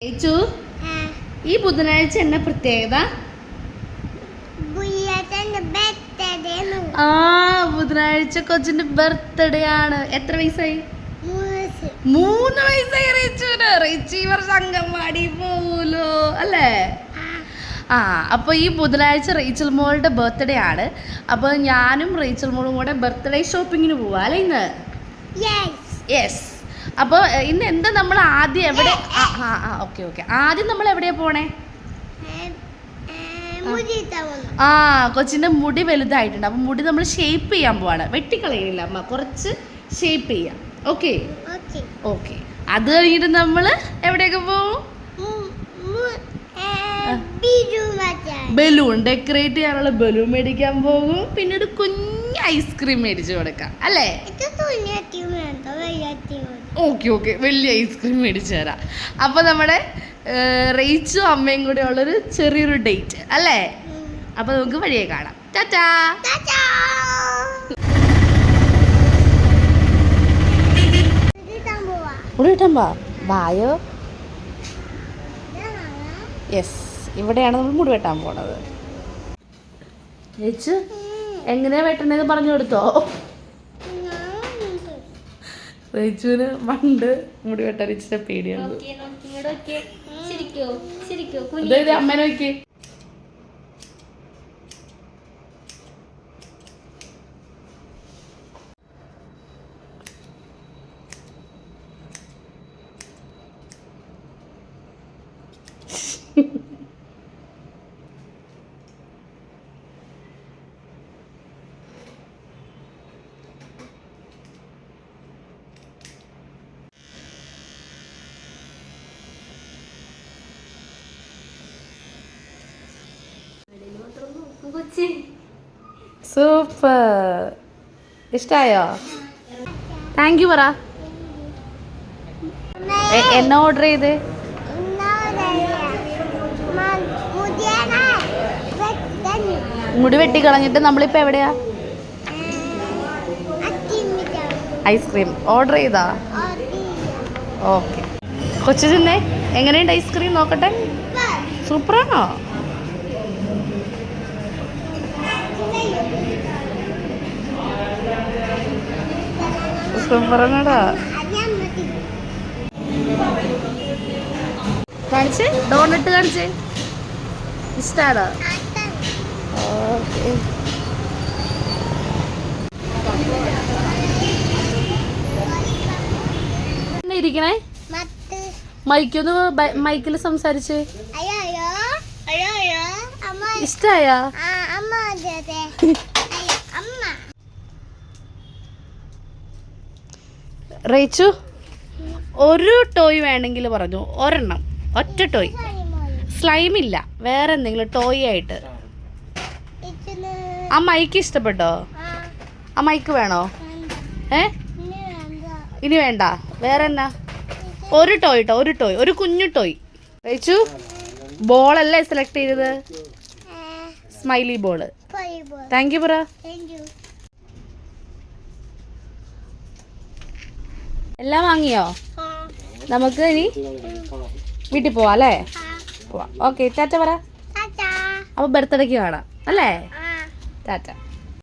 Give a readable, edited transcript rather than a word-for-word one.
ഏച്ചു ഈ ബുധനാഴ്ച എന്ന പ്രത്യേകത? ബുധനാഴ്ച കൊച്ചിന്റെ ബർത്ത്ഡേ ആണ്. എത്ര വയസ്സായി? 3 വയസ്സായി റീച്ചുന്. റീച്ചു ഈ വർഷം അംഗൻവാടി പോവൂലോ അല്ലേ? അപ്പോൾ ഈ ബുധനാഴ്ച റീച്ചൽ മോളുടെ ബർത്ത്ഡേ ആണ്. അപ്പോൾ ഞാനും റീച്ചൽ മോളും കൂടെ ബർത്ത്ഡേ ഷോപ്പിങ്ങിന് പോവാ അല്ലേ ഇന്ന്? യെസ്. അപ്പോൾ ഇന്ന് എന്താ നമ്മൾ ആദ്യം എവിടെ? ഓക്കെ ആദ്യം നമ്മൾ എവിടെയാ പോണേ? കൊച്ചിന്റെ മുടി വലുതായിട്ടുണ്ട്. അപ്പം മുടി നമ്മൾ ഷേപ്പ് ചെയ്യാൻ പോവാണ്. വെട്ടിക്കളയില്ല അമ്മ, കുറച്ച് ഷേപ്പ് ചെയ്യാം. ഓക്കെ. അത് കഴിഞ്ഞിട്ട് നമ്മൾ എവിടെയൊക്കെ പോവും? ബലൂൺ ഡെക്കറേറ്റ് ചെയ്യാനുള്ള ബലൂൺ മേടിക്കാൻ പോകും. പിന്നെ ഒരു കുഞ്ഞ് ഐസ്ക്രീം മേടിച്ചു കൊടുക്കാം അല്ലേ? ഓക്കെ വലിയ ഐസ്ക്രീം മേടിച്ചു തരാം. അപ്പോൾ നമ്മുടെ റീച്ചും അമ്മയും കൂടെ ഉള്ളൊരു ചെറിയൊരു ഡേറ്റ് അല്ലേ? അപ്പോൾ നമുക്ക് വഴിയെ കാണാം. ടാറ്റാ. മുടി വെട്ടാൻ വായോ. യെസ്, ഇവിടെയാണ് നമ്മൾ മുടി വെട്ടാൻ പോണത്. ചേച്ചി എങ്ങനെയാ വെട്ടണേന്ന് പറഞ്ഞു കൊടുത്തോ? റേച്ചുവിന് പണ്ട് മുടി വെട്ടാൻ ഇച്ചിരി പേടിയാണ്. അമ്മേനെ നോക്കി. സൂപ്പർ. ഇഷ്ടായോ? താങ്ക് യു പറ. എന്നാ ഓർഡർ ചെയ്ത്? മുടി വെട്ടി കളഞ്ഞിട്ട് നമ്മളിപ്പോ എവിടെയാ? ഐസ്ക്രീം ഓർഡർ ചെയ്താ? ഓക്കെ. കൊച്ചു തിന്നേ. എങ്ങനെയുണ്ട് ഐസ്ക്രീം? നോക്കട്ടെ. സൂപ്പറാണോ? സൂപ്പറാണോടാ. കാണിച്ചേ, ഡോണട്ട് കാണിച്ചേ. ഇഷ്ടാണോ? ഓക്കെ. ഇരിക്കണേ. മൈക്കൊന്ന് മൈക്കിൽ സംസാരിച്ച്. ഇഷ്ടായോ? റേച്ചു ഒരു ടോയ് വേണമെങ്കിൽ പറഞ്ഞു. ഒരെണ്ണം, ഒറ്റ ടോയ്. സ്ലൈം ഇല്ല, വേറെ എന്തെങ്കിലും ടോയ് ആയിട്ട്. ആ മൈക്ക് ഇഷ്ടപ്പെട്ടോ? ആ മൈക്ക് വേണോ? ഇനി വേണ്ട. വേറെ എന്നാ? ഒരു ടോയ് ട്ടോ, ഒരു ടോയ്, ഒരു കുഞ്ഞു ടോയ്. റേച്ചു ബോളല്ലേ സെലക്ട് ചെയ്തത്? Smiley ball. താങ്ക് യു പറ. എല്ലാം വാങ്ങിയോ? നമുക്ക് ഇനി വീട്ടിൽ പോവാം അല്ലേ? പോവാം. ഓക്കെ, ടാറ്റ പറ. അപ്പോൾ ബർത്ത്ഡേക്ക് കാണാം അല്ലേ? ടാറ്റ.